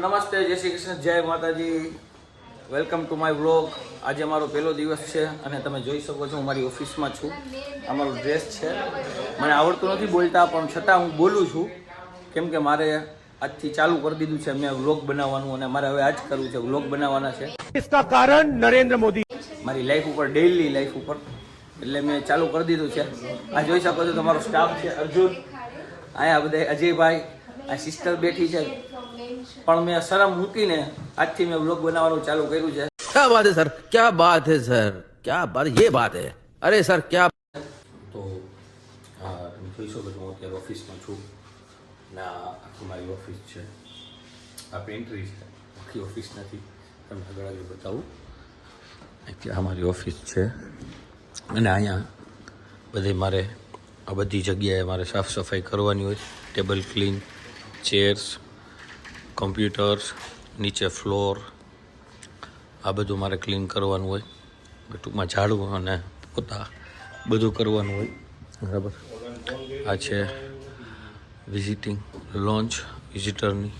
નમસ્તે, જય શ્રી કૃષ્ણ, જય માતાજી, વેલકમ ટુ માય વ્લોગ. આજે મારો પહેલો દિવસ છે અને તમે જોઈ શકો છો હું મારી ઓફિસમાં છું. આ મારો ડ્રેસ છે. મને આવડતું નથી બોલતા પણ છતાં હું બોલું છું કેમ કે મારે આજથી ચાલુ કરી દીધું છે મેં વ્લોગ બનાવવાનું અને મારે હવે આજ કરવું છે, વ્લોગ બનાવવાના છે. इसका कारण नरेंद्र मोदी મારી લાઈફ ઉપર, ડેઈલી લાઈફ ઉપર, એટલે મેં ચાલુ કરી દીધું છે. આ જોઈ શકો છો તમારો સ્ટાફ છે, અર્જુન, અહીંયા બધા અજયભાઈ, આ સિસ્ટર બેઠી છે. પણ મેં શરમ મૂકીને આજથી મેં વ્લોગ બનાવવાનું ચાલુ કર્યું છે. क्या बात है सर, क्या बात है सर, क्या बात, ये बात है. अरे सर क्या તો તમે જોઈ શકો છો હું અત્યારે ઓફિસમાં છું ને આખી મારી ઓફિસ છે. આ પેન્ટ્રી છે, આખી ઓફિસ નથી, તમને આગળ બતાવું. આ મારી ઓફિસ છે અને અહીંયા બધે મારે આ બધી જગ્યાએ મારે સાફ સફાઈ કરવાની હોય. ટેબલ ક્લીન, ચેર્સ, કમ્પ્યુટર્સ, નીચે ફ્લોર, આ બધું મારે ક્લીન કરવાનું હોય. ટૂંકમાં ઝાડવું અને પોતા બધું કરવાનું હોય, બરાબર. આ છે વિઝિટિંગ લોન્ચ, વિઝિટરની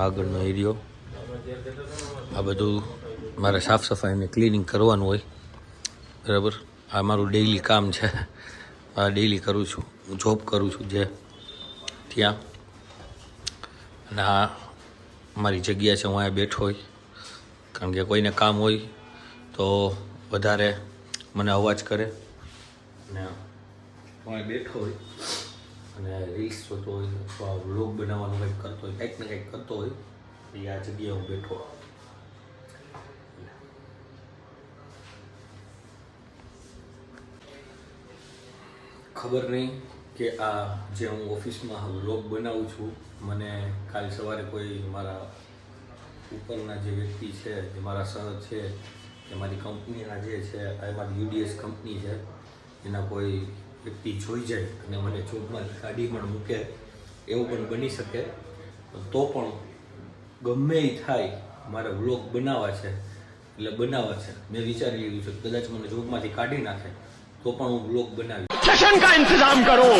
આગળનો એરિયો. આ બધું મારે સાફ સફાઈ અને ક્લિનિંગ કરવાનું હોય, બરાબર. આ મારું ડેઈલી કામ છે, આ ડેઈલી કરું છું. હું જોબ કરું છું જે ત્યાં, અને આ મારી જગ્યા છે. હું અહીંયા બેઠો હોય કારણ કે કોઈને કામ હોય તો વધારે મને અવાજ કરે, અને હું અહીંયા બેઠો હોય અને રીલ્સ જોતો હોય અથવા વ્લોગ બનાવવાનું કંઈક કરતો હોય, કંઈક ને કંઈક કરતો હોય, એ આ જગ્યાએ હું બેઠો. ખબર નહીં કે આ જે હું ઓફિસમાં વ્લોગ બનાવું છું, મને કાલ સવારે કોઈ મારા ઉપરના જે વ્યક્તિ છે, જે મારા સર છે, જે મારી કંપનીના જે છે, આ મારી યુડીએસ કંપની છે, એના કોઈ વ્યક્તિ જોઈ જાય અને મને જોબમાં કાઢી પણ મૂકે, એવું પણ બની શકે. તો પણ ગમે એ થાય, મારે વ્લોગ બનાવવા છે એટલે બનાવવા છે. મેં વિચારી લીધું છે કદાચ મને જોબમાંથી કાઢી નાખે તો પણ હું વ્લોગ બનાવી. जश्न का इंतजाम करो,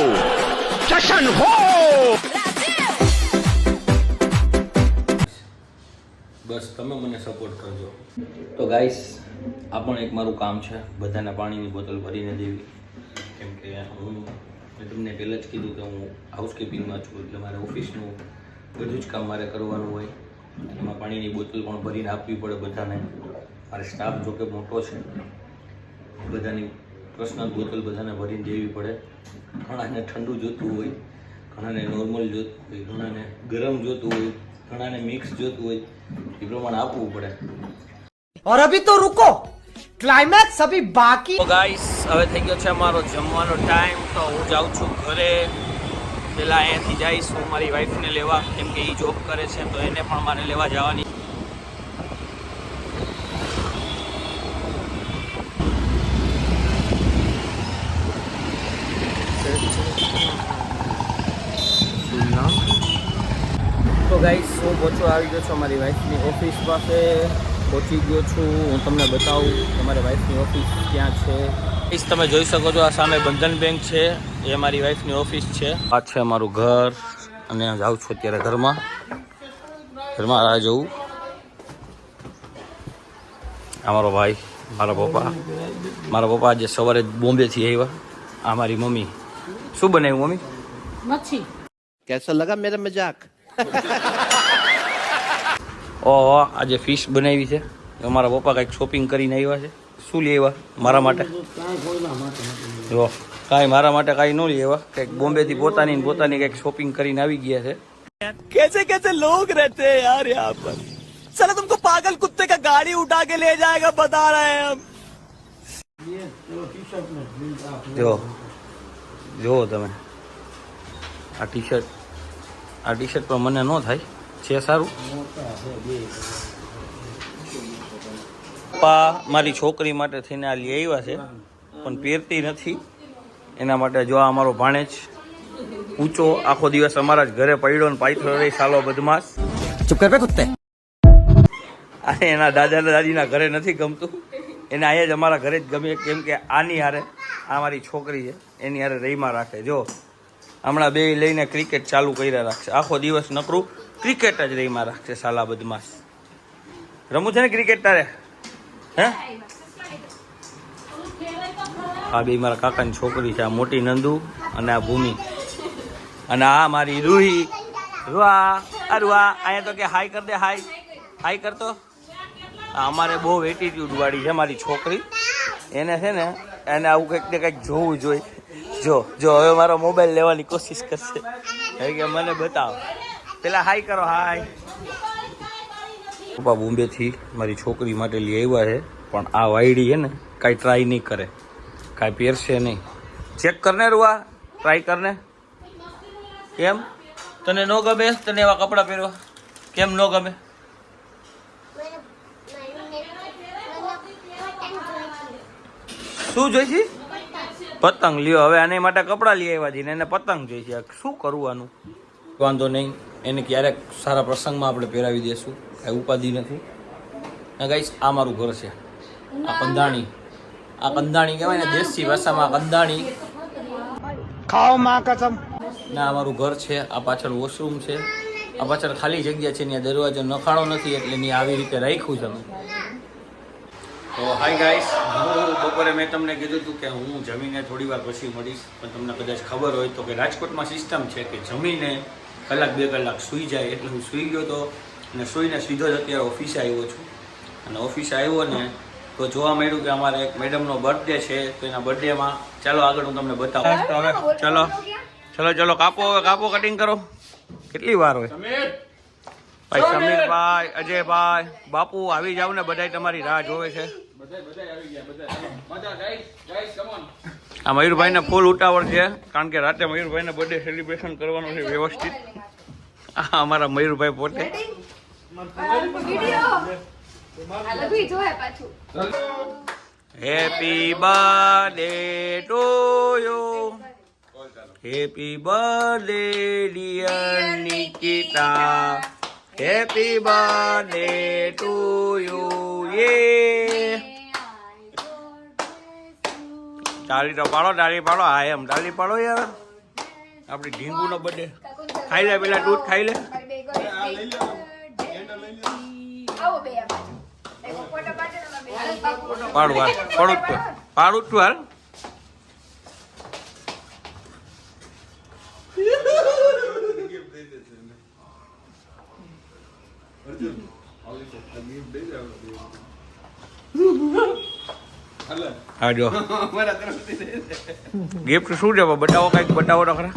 जश्न हो. બસ તમે મને સપોર્ટ કરજો. તો ગાઈસ, આ પણ એક મારું કામ છે, બધાને પાણીની બોટલ ભરીને દેવી. કેમ કે મેં તમને પહેલાં જ કીધું કે હું હાઉસકીપિંગમાં છું, એટલે મારે ઓફિસનું બધું જ કામ મારે કરવાનું હોય. એમાં પાણીની બોટલ પણ ભરીને આપવી પડે બધાને. મારે સ્ટાફ જોકે મોટો છે, બધાની પર્સનલ બોટલ બધાને ભરીને દેવી પડે. ઘણાને ઠંડુ જોતું હોય, ઘણાને નોર્મલ જોતું હોય, ઘણાને ગરમ જોતું હોય, ઘણાને મિક્સ જોતું હોય, એ પ્રમાણે આપવું પડે. और अभी तो रुको, क्लाइमैक्स अभी बाकी. તો ગાઈસ, હવે થઈ ગયો છે અમારો જમવાનો ટાઈમ. તો હું જાઉં છું ઘરે. પહેલાં અહીંયાથી જઈશ હું મારી વાઈફને લેવા, કેમ કે એ જોબ કરે છે તો એને પણ મારે લેવા જવાની. તો ગાઈસ, હું આવી ગયો છું મારી વાઈફની ઓફિસ પાસે. પહોંચી ગયો છું. હું તમને બતાવું કે મારી વાઈફની ઓફિસ ક્યાં છે. તમે જોઈ શકો છો આ સામે બંધન બેંક છે, એ મારી વાઈફની ઓફિસ છે. આ છે મારું ઘર અને જાઉં છું અત્યારે ઘરમાં આ જવું. આ મારો ભાઈ, મારા પપ્પા આજે સવારે બોમ્બેથી આવ્યા. આ મારી મમ્મી. શું બનાવ્યું મમ્મી? मच्छी. कैसा लगा मेरा मजाक. ઓહો, આજે ફિશ બનાવી છે. અમારા પપ્પા કંઈક શોપિંગ કરીને આવ્યા છે. શું લઈ આવ્યા મારા માટે? જો કાંઈ મારા માટે કાંઈ ન લઈ આવ્યા. કંઈક બોમ્બેથી પોતાની કંઈક શોપિંગ કરીને આવી ગયા છે. कैसे कैसे लोग रहते हैं यार यहाँ पर. चलो तुमको पागल कुत्ते का गाड़ी उठा के ले जाएगा, बता रहे हैं हम. જો તમે આ ટી શર્ટ પણ મને ન થાય છે સારું. પપ્પા મારી છોકરી માટે થઈને આ લઈ આવ્યા છે પણ પહેરતી નથી. એના માટે જો આ અમારો ભાણેજ ઊંચો આખો દિવસ અમારા જ ઘરે પડ્યો ને પાયથો રહી સાલો બદમાશ. चुप कर बे कुत्ते. અને એના દાદા દાદીના ઘરે નથી ગમતું, એને અહીંયા જ અમારા ઘરે જ ગમે. કેમ કે આની હારે, આ મારી છોકરી છે, એની હારે રહીમાં રાખે. જો હમણાં બે લઈને ક્રિકેટ ચાલુ કર્યા રાખશે. આખો દિવસ નકરું ક્રિકેટ જ રહી માં રાખશે સાલા બદમાશ. રમવું છે ને ક્રિકેટ તારે? હે? આ બે મારા કાકાની છોકરી છે. આ મોટી નંદુ અને આ ભૂમિ. અને આ મારી રૂહી. રૂહા, આ રૂહા અહીંયા તો કે હાય કર દે. હાય હાય કરતો. અમારે બહુ એટીટ્યુડ વાળી છે મારી છોકરી. એને છે ને એને આવું કંઈક ને કંઈક જોવું જોઈએ. જો હવે મારો મોબાઈલ લેવાની કોશિશ કરશે કે મને બતાવો. પેલા હાય કરો. હાય. પપ્પા બોમ્બેથી મારી છોકરી માટે લઈ આવ્યા છે, પણ આ વાયડી છે ને કાંઈ ટ્રાય નહીં કરે, કાંઈ પહેરશે નહીં. ચેક કરને રૂઆ, ટ્રાય કરને. કેમ તને ન ગમે? તને એવા કપડાં પહેરવા કેમ ન ગમે? શું જોઈશે? પતંગ લ્યો. હવે આને માટે કપડાં લઈ આવ્યા છે ને એને પતંગ જોઈશે. શું કરવાનું? વાંધો નહીં, એને ક્યારેક સારા પ્રસંગમાં આપણે પહેરાવી દઈશું, કાંઈ ઉપાધિ નથી. ના ગાઈસ, આ મારું ઘર છે. આ કંદાણી કહેવાય ને દેશી ભાષામાં કંદાણી. खाओ माँ कसम. ના, અમારું ઘર છે. આ પાછળ વોશરૂમ છે. આ પાછળ ખાલી જગ્યા છે, ત્યાં દરવાજો નખાણો નથી એટલે ની આવી રીતે રાખ્યું છે. તો હાય ગાઈસ, હું બપોરે મેં તમને કીધું હતું કે હું જમીને થોડી વાર પછી મળીશ, પણ તમને કદાચ ખબર હોય તો કે રાજકોટમાં સિસ્ટમ છે કે જમીને કલાક 2 કલાક સૂઈ જાય. એટલે હું સૂઈ ગયો હતો અને સૂઈને સીધો જ અત્યારે ઓફિસે આવ્યો છું. અને ઓફિસે આવ્યો ને તો જોવા મળ્યું કે અમારે એક મેડમનો બર્થડે છે, તો એના બર્થડેમાં ચાલો આગળ હું તમને બતાવું. હવે ચલો કાપો, હવે કાપો, કટિંગ કરો. કેટલી વાર હોય ભાઈ? સમીરભાઈ, અજયભાઈ, બાપુ આવી જાવ ને, બધાય તમારી રાહ જોવે છે. આ મયુરભાઈને ફૂલ ઉતાવળ છે, કારણ કે રાતે મયુરભાઈને બર્થડે સેલિબ્રેશન કરવાનું છે વ્યવસ્થિત. આ અમારા મયુરભાઈ પોતે. Happy birthday to you, happy birthday dear Nikita, happy birthday to you. યે તાળી તો પાડો, તાળી પાડો. હા એમ તાળી પાડો યાર. આપણી ઢીંગુનો બર્થડે. ખાઈ લે, પેલા દૂધ ખાઈ લે. પાડું હાલ, પાડું તું હાલ. હા જો ગિફ્ટ શું છે? બતાવો, કઈક બતાવો તો ખરા.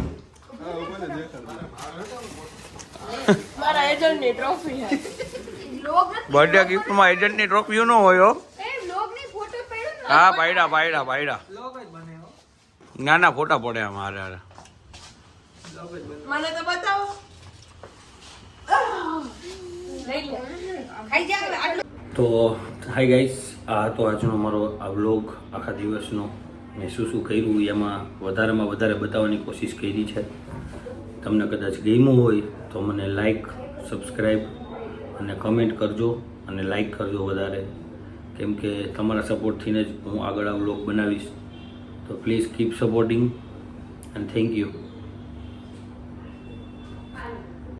મારા એજન્ટની ટ્રોફી છે. બર્થડે ગિફ્ટમાં એજન્ટની ટ્રોફી ન હોય હો. હા પાયડા. ના ફોટા પડે અમારે. મને તો બતાવો. તો હાય ગાઈસ, આ હતો આજનો મારો આ વ્લોગ. આખા દિવસનો મેં શું કર્યું એમાં વધારેમાં વધારે બતાવવાની કોશિશ કરી છે. તમને કદાચ ગમ્યું હોય તો મને લાઈક, સબસ્ક્રાઈબ અને કમેન્ટ કરજો અને લાઈક કરજો વધારે, કેમ કે તમારા સપોર્ટથી જ હું આગળ આ વ્લોગ બનાવીશ. તો please keep supporting and thank you.